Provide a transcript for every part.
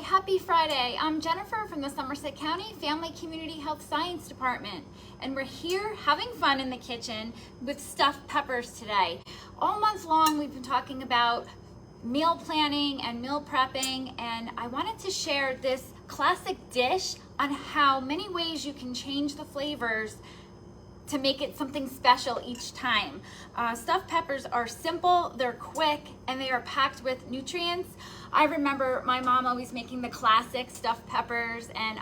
happy Friday. I'm Jennifer from the Somerset County Family Community Health Science Department, and we're here having fun in the kitchen with stuffed peppers today. All month long we've been talking about meal planning and meal prepping, and I wanted to share this classic dish on how many ways you can change the flavors to make it something special each time. Stuffed peppers are simple, they're quick, and they are packed with nutrients. I remember my mom always making the classic stuffed peppers, and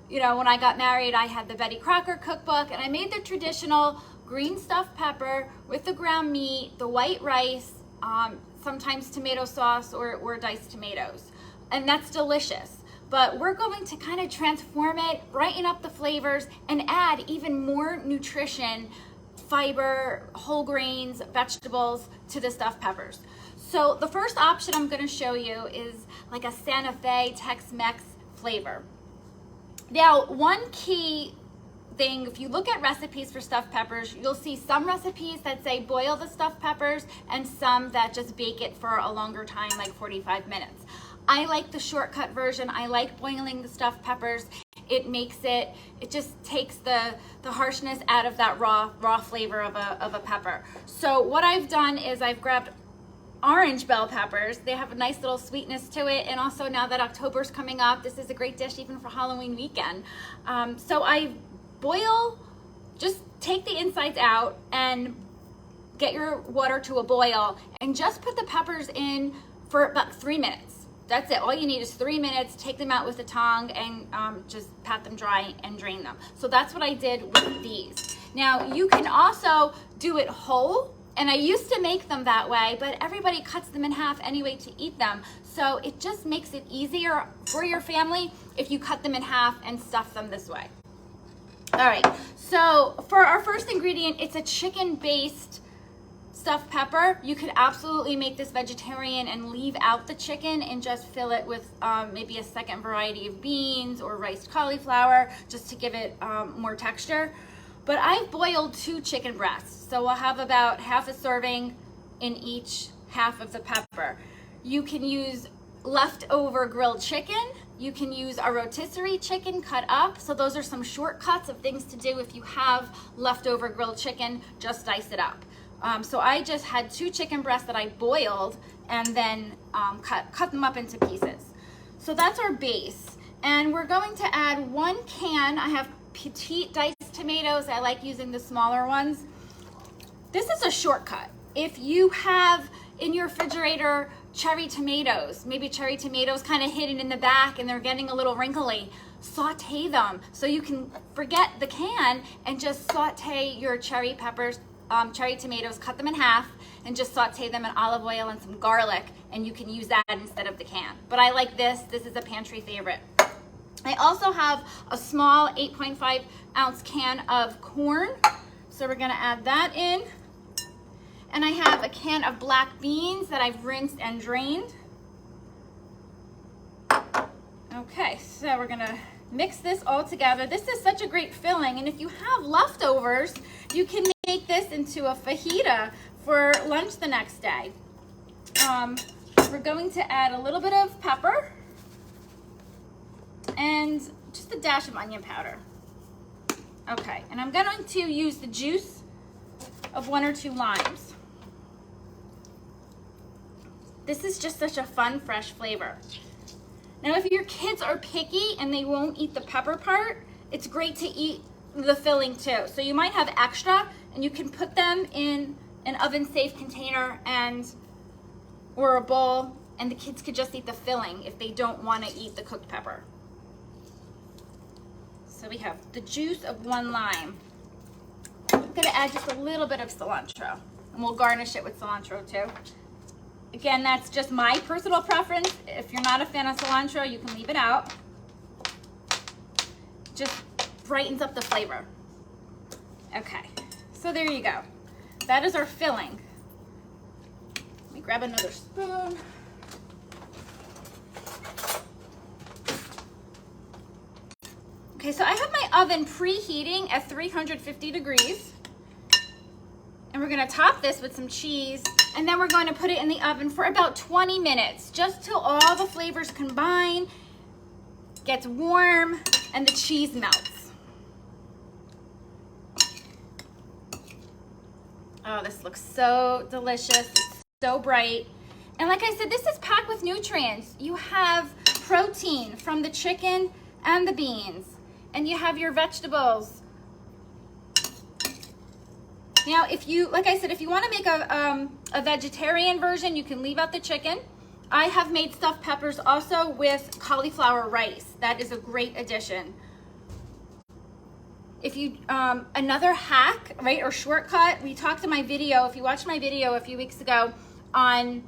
when I got married, I had the Betty Crocker cookbook, and I made the traditional green stuffed pepper with the ground meat, the white rice, sometimes tomato sauce or diced tomatoes, and that's delicious. But we're going to kind of transform it, brighten up the flavors, and add even more nutrition, fiber, whole grains, vegetables to the stuffed peppers. So the first option I'm going to show you is like a Santa Fe Tex-Mex flavor. Now, one key thing, if you look at recipes for stuffed peppers, you'll see some recipes that say boil the stuffed peppers and some that just bake it for a longer time, like 45 minutes. I like the shortcut version. I like boiling the stuffed peppers. It just takes the harshness out of that raw flavor of a pepper. So what I've done is I've grabbed orange bell peppers. They have a nice little sweetness to it, and also now that October's coming up, this is a great dish even for Halloween weekend. So I just take the insides out and get your water to a boil and just put the peppers in for about 3 minutes. That's it. All you need is 3 minutes. Take them out with a tongue and just pat them dry and drain them. So that's what I did with these. Now you can also do it whole, and I used to make them that way, but everybody cuts them in half anyway to eat them. So it just makes it easier for your family if you cut them in half and stuff them this way. All right, so for our first ingredient, it's a chicken-based stuffed pepper. You could absolutely make this vegetarian and leave out the chicken and just fill it with maybe a second variety of beans or riced cauliflower just to give it more texture. But I've boiled 2 chicken breasts, so we'll have about half a serving in each half of the pepper. You can use leftover grilled chicken. You can use a rotisserie chicken cut up. So those are some shortcuts of things to do if you have leftover grilled chicken, just dice it up. So I just had 2 chicken breasts that I boiled and then cut them up into pieces. So that's our base. And we're going to add 1 can. I have petite diced tomatoes. I like using the smaller ones. This is a shortcut. If you have in your refrigerator cherry tomatoes, maybe cherry tomatoes kind of hidden in the back and they're getting a little wrinkly, saute them. So you can forget the can and just saute your cherry peppers, cherry tomatoes, cut them in half and just saute them in olive oil and some garlic, and you can use that instead of the can. But I like this. This is a pantry favorite. I also have a small 8.5 ounce can of corn. So we're gonna add that in. And I have a can of black beans that I've rinsed and drained. Okay, so we're gonna mix this all together. This is such a great filling, and if you have leftovers, you can make this into a fajita for lunch the next day. We're going to add a little bit of pepper and just a dash of onion powder. Okay, and I'm going to use the juice of 1 or 2 limes. This is just such a fun, fresh flavor. Now, if your kids are picky and they won't eat the pepper part, it's great to eat the filling too. So you might have extra, and you can put them in an oven-safe container or a bowl, and the kids could just eat the filling if they don't want to eat the cooked pepper. So we have the juice of 1 lime. I'm going to add just a little bit of cilantro, and we'll garnish it with cilantro too. Again, that's just my personal preference. If you're not a fan of cilantro, you can leave it out. Just brightens up the flavor. Okay, so there you go. That is our filling. Let me grab another spoon. Okay, so I have my oven preheating at 350 degrees. And we're gonna top this with some cheese And then we're going to put it in the oven for about 20 minutes, just till all the flavors combine, gets warm, and the cheese melts. Oh, this looks so delicious, it's so bright. And like I said, this is packed with nutrients. You have protein from the chicken and the beans, and you have your vegetables. Now, if you, like I said, if you want to make a vegetarian version, you can leave out the chicken. I have made stuffed peppers also with cauliflower rice. That is a great addition. If you, another hack, right, or shortcut, we talked in my video, if you watched my video a few weeks ago on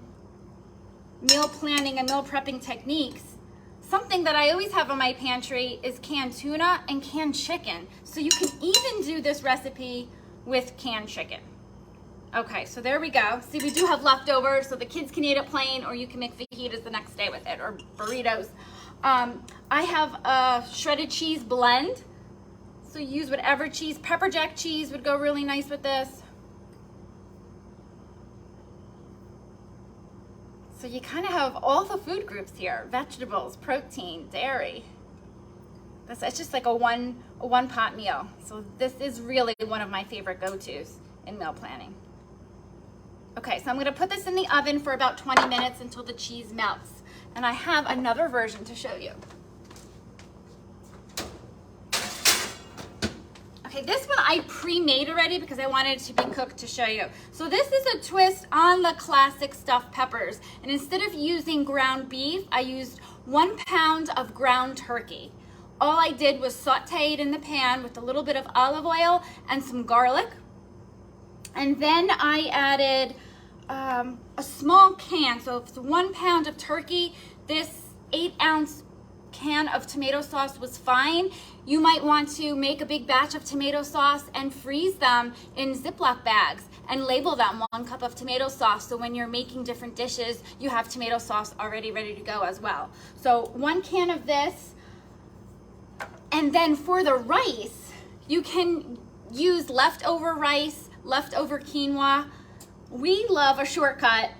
meal planning and meal prepping techniques, something that I always have in my pantry is canned tuna and canned chicken. So you can even do this recipe with canned chicken. Okay, so there we go. See, we do have leftovers, so the kids can eat it plain, or you can make fajitas the next day with it, or burritos. I have a shredded cheese blend, so use whatever cheese. Pepper jack cheese would go really nice with this. So you kind of have all the food groups here: vegetables, protein, dairy. It's just like a one pot meal. So this is really one of my favorite go-tos in meal planning. Okay, so I'm gonna put this in the oven for about 20 minutes until the cheese melts. And I have another version to show you. Okay, this one I pre-made already because I wanted it to be cooked to show you. So this is a twist on the classic stuffed peppers. And instead of using ground beef, I used 1 pound of ground turkey. All I did was saute it in the pan with a little bit of olive oil and some garlic. And then I added a small can. So if it's 1 pound of turkey, this 8-ounce can of tomato sauce was fine. You might want to make a big batch of tomato sauce and freeze them in Ziploc bags and label them 1 cup of tomato sauce. So when you're making different dishes, you have tomato sauce already ready to go as well. So 1 can of this. And then for the rice, you can use leftover rice, leftover quinoa. We love a shortcut.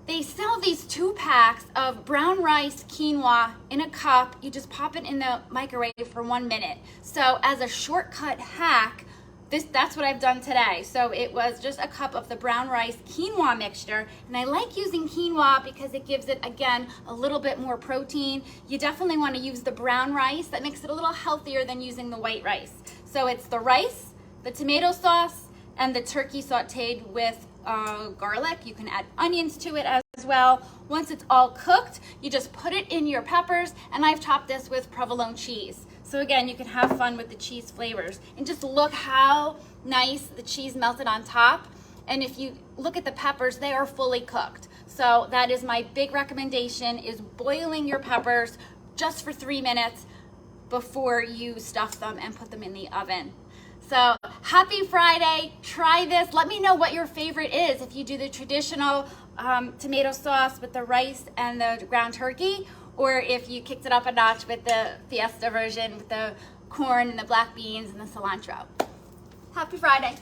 They sell these 2 packs of brown rice quinoa in a cup. You just pop it in the microwave for 1 minute. So as a shortcut hack, that's what I've done today. So it was just a cup of the brown rice quinoa mixture. And I like using quinoa because it gives it, again, a little bit more protein. You definitely want to use the brown rice. That makes it a little healthier than using the white rice. So it's the rice, the tomato sauce, and the turkey sauteed with garlic. You can add onions to it as well. Once it's all cooked, you just put it in your peppers, and I've topped this with provolone cheese. So again, you can have fun with the cheese flavors. And just look how nice the cheese melted on top. And if you look at the peppers, they are fully cooked. So that is my big recommendation, is boiling your peppers just for 3 minutes before you stuff them and put them in the oven. So happy Friday, try this. Let me know what your favorite is. If you do the traditional tomato sauce with the rice and the ground turkey, or if you kicked it up a notch with the Fiesta version with the corn and the black beans and the cilantro. Happy Friday.